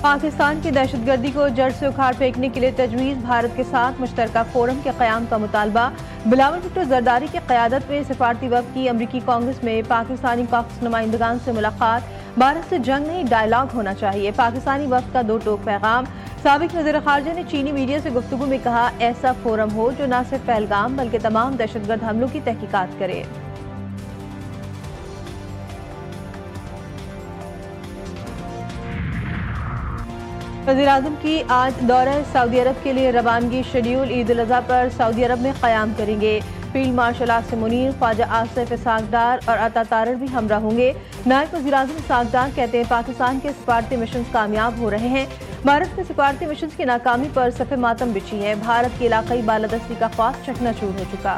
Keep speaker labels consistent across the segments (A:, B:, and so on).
A: پاکستان کی دہشت گردی کو جڑ سے اکھاڑ پھینکنے کے لیے تجویز، بھارت کے ساتھ مشترکہ فورم کے قیام کا مطالبہ۔ بلاول بھٹو زرداری کی قیادت میں سفارتی وفد کی امریکی کانگریس میں پاکستانی کاکس نمائندگان سے ملاقات۔ بھارت سے جنگ نہیں، ڈائیلاگ ہونا چاہیے، پاکستانی وفد کا دو ٹوک پیغام۔ سابق وزیر خارجہ نے چینی میڈیا سے گفتگو میں کہا، ایسا فورم ہو جو نہ صرف پہلگام بلکہ تمام دہشت گرد حملوں کی تحقیقات کرے۔ وزیراعظم کی آج دورہ سعودی عرب کے لیے روانگی، شیڈیول عید الاضحیٰ پر سعودی عرب میں قیام کریں گے۔ فیلڈ مارشل آصف منیر، خواجہ آصف اسحاق ڈار اور عطا تارڑ بھی ہمراہ ہوں گے۔ نائب وزیراعظم اسحاق ڈار کہتے ہیں پاکستان کے سفارتی مشنز کامیاب ہو رہے ہیں۔ بھارت میں سفارتی مشنز کی ناکامی پر صف ماتم بچھی ہے، بھارت کی علاقائی بالادستی کا خواب چکنا چور ہو چکا۔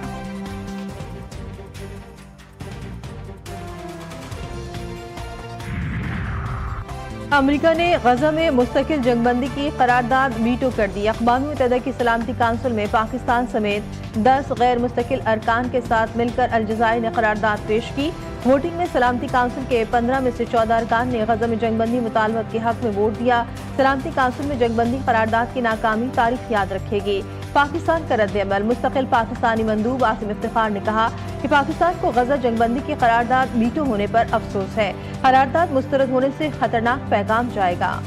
A: امریکہ نے غزہ میں مستقل جنگ بندی کی قرارداد ویٹو کر دی۔ اقوام متحدہ کی سلامتی کونسل میں پاکستان سمیت 10 غیر مستقل ارکان کے ساتھ مل کر الجزائر نے قرارداد پیش کی۔ ووٹنگ میں سلامتی کونسل کے 15 میں سے 14 ارکان نے غزہ میں جنگ بندی مطالبت کے حق میں ووٹ دیا۔ سلامتی کونسل میں جنگ بندی قرارداد کی ناکامی تاریخ یاد رکھے گی۔ پاکستان کا رد عمل، مستقل پاکستانی مندوب عاصم افتخار نے کہا کہ پاکستان کو غزہ جنگ بندی کی قرارداد ویٹو ہونے پر افسوس ہے۔ قرارداد مسترد ہونے سے خطرناک پیغام جائے گا۔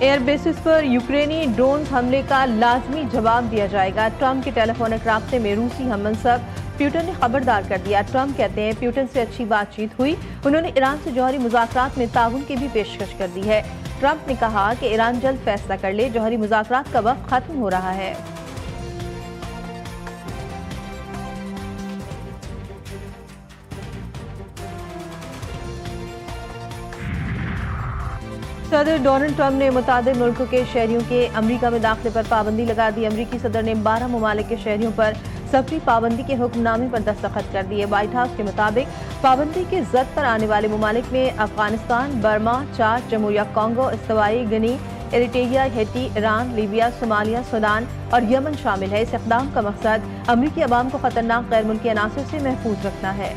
A: ایئر بیسز پر یوکرینی ڈرونز حملے کا لازمی جواب دیا جائے گا۔ ٹرمپ کے ٹیلی فونک رابطے میں روسی ہم منصب پیوٹن نے خبردار کر دیا۔ ٹرمپ کہتے ہیں پیوٹن سے اچھی بات چیت ہوئی، انہوں نے ایران سے جوہری مذاکرات میں تعاون کی بھی پیشکش کر دی ہے۔ ٹرمپ نے کہا کہ ایران جلد فیصلہ کر لے، جوہری مذاکرات کا وقت ختم ہو رہا ہے۔ صدر ڈونلڈ ٹرمپ نے متعدد ملکوں کے شہریوں کے امریکہ میں داخلے پر پابندی لگا دی۔ امریکی صدر نے 12 ممالک کے شہریوں پر سفری پابندی کے حکم نامے پر دستخط کر دیے۔ وائٹ ہاؤس کے مطابق پابندی کی زد پر آنے والے ممالک میں افغانستان، برما، چاڈ، جمہوریہ کانگو، استوائی Guinea, Eritrea, Haiti, Iran, Libya, Somalia, Sudan اور یمن شامل ہے۔ اس اقدام کا مقصد امریکی عوام کو خطرناک غیر ملکی عناصر سے محفوظ رکھنا ہے۔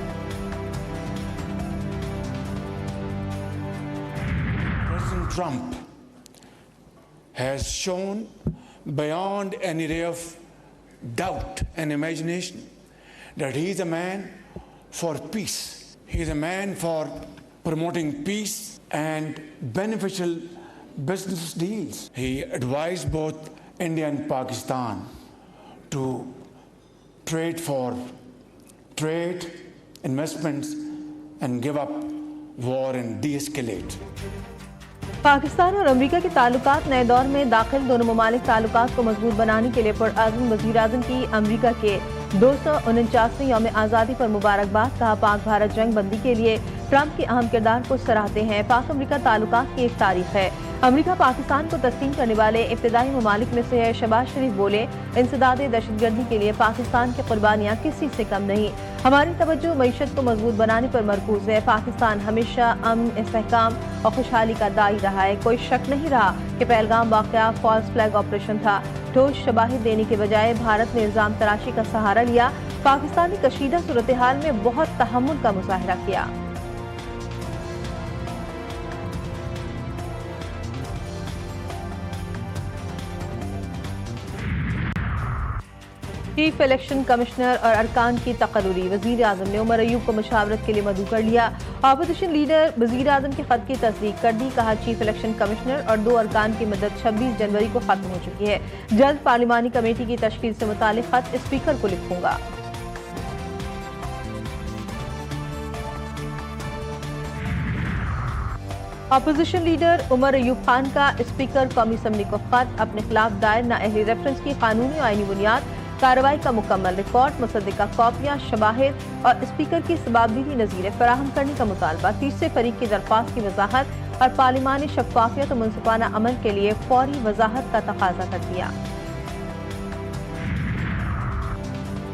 B: Trump has shown beyond any ray of doubt and imagination that he is a man for peace. He is a man for promoting peace and beneficial business deals. He advised both India and Pakistan to trade for trade, investments, and give up war and de-escalate.
A: Pakistan اور امریکہ کے تعلقات نئے دور میں داخل، دونوں ممالک تعلقات کو مضبوط بنانے کے لیے پرعزم۔ وزیراعظم کی امریکہ کے 249ویں یوم آزادی پر مبارکباد، کہا پاک بھارت جنگ بندی کے لیے ٹرمپ کے اہم کردار کو سراہتے ہیں۔ پاک امریکہ تعلقات کی ایک تاریخ ہے، امریکہ پاکستان کو تسلیم کرنے والے ابتدائی ممالک میں سے ہے۔ شہباز شریف بولے، انسداد دہشت گردی کے لیے پاکستان کی قربانیاں کسی سے کم نہیں، ہماری توجہ معیشت کو مضبوط بنانے پر مرکوز ہے۔ پاکستان ہمیشہ امن، استحکام اور خوشحالی کا داعی رہا ہے۔ کوئی شک نہیں رہا کہ پہلگام واقعہ فالس فلیگ آپریشن تھا۔ ٹھوس شواہد دینے کے بجائے بھارت نے الزام تراشی کا سہارا لیا۔ پاکستان نے کشیدہ صورتحال میں بہت تحمل کا مظاہرہ کیا۔ چیف الیکشن کمشنر اور ارکان کی تقرری، وزیر اعظم نے عمر ایوب کو مشاورت کے لیے مدعو کر لیا۔ اپوزیشن لیڈر وزیر اعظم کے خط کی تصدیق کر دی، کہا چیف الیکشن کمشنر اور 2 ارکان کی مدت 26 جنوری کو ختم ہو چکی ہے، جلد پارلیمانی کمیٹی کی تشکیل سے متعلق خط اسپیکر کو لکھوں گا۔ اپوزیشن لیڈر عمر ایوب خان کا اسپیکر قومی اسمبلی کو خط، اپنے خلاف دائر نااہلی ریفرنس کی قانونی اور آئینی بنیاد، کارروائی کا مکمل ریکارڈ، مصدقہ کاپیاں، شواہد اور اسپیکر کی ضوابطی نظیریں فراہم کرنے کا مطالبہ، تیسرے فریق کی درخواست کی وضاحت اور پارلیمانی شفافیت و منصفانہ عمل کے لیے فوری وضاحت کا تقاضا کر دیا۔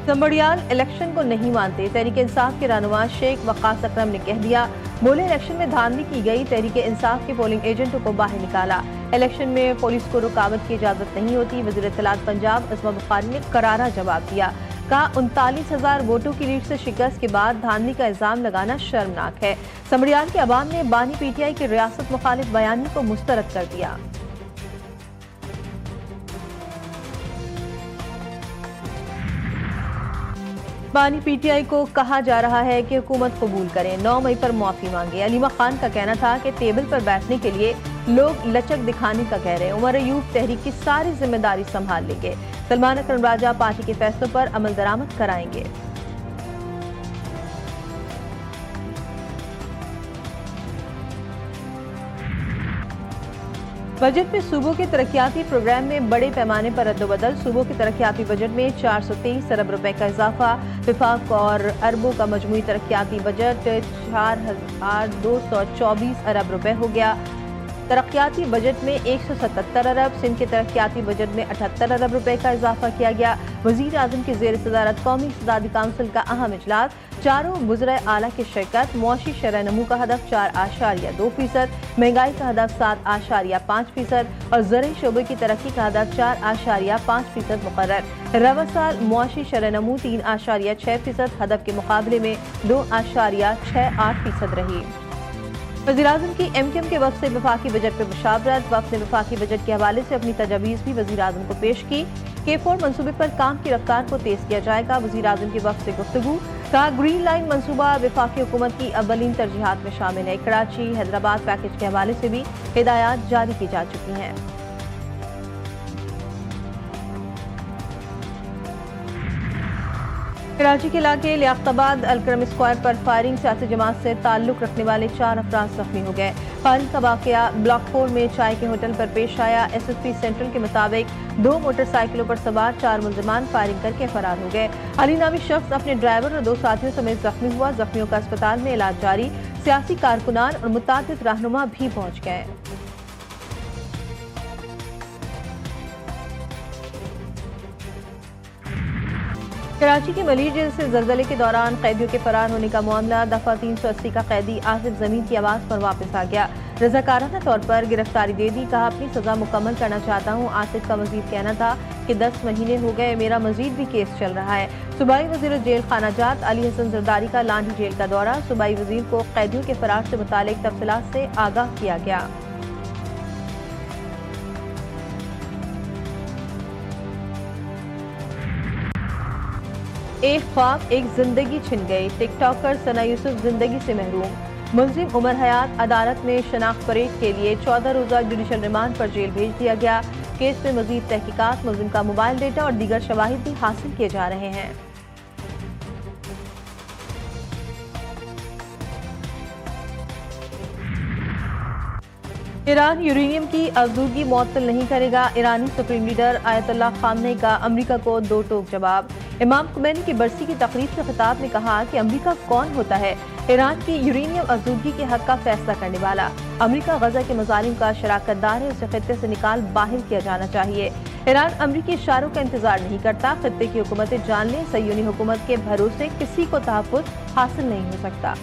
A: سمبڑیال الیکشن کو نہیں مانتے، تحریک انصاف کے رہنما شیخ وقاص اکرم نے کہہ دیا، بولے الیکشن میں دھاندلی کی گئی، تحریک انصاف کے پولنگ ایجنٹوں کو باہر نکالا، الیکشن میں پولیس کو رکاوٹ کی اجازت نہیں ہوتی۔ وزیر اطلاعات پنجاب عصمت بخاری نے کرارا جواب دیا، کہا 39,000 ووٹوں کی لیڈ سے شکست کے بعد دھاندلی کا الزام لگانا شرمناک ہے۔ سمریال کے عوام نے بانی پی ٹی آئی کی ریاست مخالف بیانیے کو مسترد کر دیا۔ بانی پی ٹی آئی کو کہا جا رہا ہے کہ حکومت قبول کریں، 9 مئی پر معافی مانگے۔ علیمہ خان کا کہنا تھا کہ ٹیبل پر بیٹھنے کے لیے لوگ لچک دکھانے کا کہہ رہے ہیں۔ عمر ایوب تحریک کی ساری ذمہ داری سنبھال لیں گے۔ سلمان اکرم راجہ پارٹی کے فیصلوں پر عمل درآمد کرائیں گے۔ بجٹ میں صوبوں کے ترقیاتی پروگرام میں بڑے پیمانے پر رد و بدل۔ صوبوں کے ترقیاتی بجٹ میں 423 ارب روپے کا اضافہ۔ وفاق اور اربوں کا مجموعی ترقیاتی بجٹ 4,224 ارب روپے ہو گیا۔ ترقیاتی بجٹ میں 177 ارب، سندھ کے ترقیاتی بجٹ میں 78 ارب روپے کا اضافہ کیا گیا۔ وزیر اعظم کی زیر صدارت قومی اقتصادی کونسل کا اہم اجلاس، چاروں وزرائے اعلیٰ کی شرکت۔ معاشی شرح نمو کا ہدف 4.2%، مہنگائی کا ہدف 7.5% اور زرعی شعبے کی ترقی کا ہدف 4.5% مقرر۔ رواں سال معاشی شرح نمو 3.6% ہدف کے مقابلے میں 2.68% رہی۔ وزیراعظم کی ایم کیو ایم کے وفد سے وفاقی بجٹ پر مشاورت۔ وفد نے وفاقی بجٹ کے حوالے سے اپنی تجاویز بھی وزیراعظم کو پیش کی۔ K4 منصوبے پر کام کی رفتار کو تیز کیا جائے گا۔ وزیراعظم کی وفد سے گفتگو، کہا گرین لائن منصوبہ وفاقی حکومت کی اولین ترجیحات میں شامل ہے۔ کراچی حیدرآباد پیکج کے حوالے سے بھی ہدایات جاری کی جا چکی ہیں۔ کراچی کے علاقے لیاقت آباد الکرم اسکوائر پر فائرنگ، سیاسی جماعت سے تعلق رکھنے والے 4 افراد زخمی ہو گئے۔ فائرنگ کا واقعہ بلاک 4 میں چائے کے ہوٹل پر پیش آیا۔ ایس ایس پی سینٹرل کے مطابق 2 موٹر سائیکلوں پر سوار 4 ملزمان فائرنگ کر کے فرار ہو گئے۔ علی نامی شخص اپنے ڈرائیور اور 2 ساتھیوں سمیت زخمی ہوا۔ زخمیوں کا اسپتال میں علاج جاری۔ سیاسی کارکنان اور متعدد رہنما بھی پہنچ گئے۔ کراچی کی ملیر جیل سے زلزلے کے دوران قیدیوں کے فرار ہونے کا معاملہ، دفعہ 380 کا قیدی آصف زمین کی آواز پر واپس آ گیا۔ رضاکارانہ طور پر گرفتاری دے دی، کہا اپنی سزا مکمل کرنا چاہتا ہوں۔ آصف کا مزید کہنا تھا کہ 10 مہینے ہو گئے، میرا مزید بھی کیس چل رہا ہے۔ صوبائی وزیر جیل خانہ جات علی حسن زرداری کا لانڈی جیل کا دورہ، صوبائی وزیر کو قیدیوں کے فرار سے متعلق تفصیلات سے آگاہ کیا گیا۔ ایک خواب ایک زندگی چھن گئی، ٹک ٹاکر ثنا یوسف زندگی سے محروم۔ ملزم عمر حیات عدالت میں شناخت پریڈ کے لیے 14 روزہ جوڈیشل ریمانڈ پر جیل بھیج دیا گیا۔ کیس میں مزید تحقیقات، ملزم کا موبائل ڈیٹا اور دیگر شواہد بھی حاصل کیے جا رہے ہیں۔ ایران یورینیم کی افزودگی معطل نہیں کرے گا، ایرانی سپریم لیڈر آیت اللہ خامنئی کا امریکہ کو 2 ٹوک جواب۔ امام خمینی کی برسی کی تقریب سے خطاب میں کہا کہ امریکہ کون ہوتا ہے ایران کی یورینیم افزودگی کے حق کا فیصلہ کرنے والا۔ امریکہ غزہ کے مظالم کا شراکت دار ہے، اسے خطے سے نکال باہر کیا جانا چاہیے۔ ایران امریکی اشاروں کا انتظار نہیں کرتا، خطے کی حکومتیں جان لیں، صہیونی حکومت کے بھروسے کسی کو تحفظ حاصل نہیں ہو سکتا۔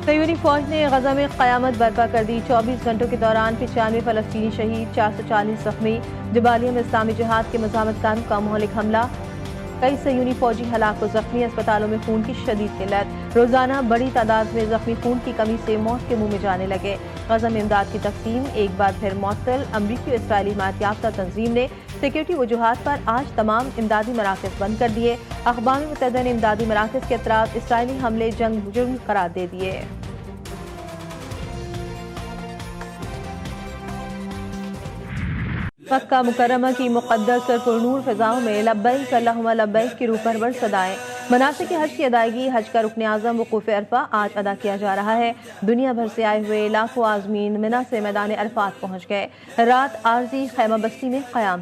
A: صہیونی فوج نے غزہ میں قیامت برپا کر دی، 24 گھنٹوں کے دوران 95 فلسطینی شہید، 440 زخمی۔ جبالیہ میں اسلامی جہاد کے مزاحمت کاروں کا مہلک حملہ، کئی صہیونی فوجی ہلاک و زخمی، اسپتالوں میں خون کی شدید قلت، روزانہ بڑی تعداد میں زخمی خون کی کمی سے موت کے منہ میں جانے لگے۔ غزہ میں امداد کی تقسیم ایک بار پھر معطل، امریکی و اسرائیلی حمایت یافتہ تنظیم نے سیکورٹی وجوہات پر آج تمام امدادی مراکز بند کر دیے۔ اقوام متحدہ نے امدادی مراکز کے اطراف اسرائیلی حملے جنگ جرم قرار دے دیے۔ مکہ مکرمہ کی مقدس اور پرنور فضاؤں میں لبیک اللہم لبیک کی روح پرور صدائیں۔ مناسک حج کی ادائیگی، حج کا رکن اعظم وقوف عرفہ آج ادا کیا جا رہا ہے۔ دنیا بھر سے آئے ہوئے لاکھوں عازمین منا سے میدان عرفات پہنچ گئے، رات عارضی خیمہ بستی میں قیام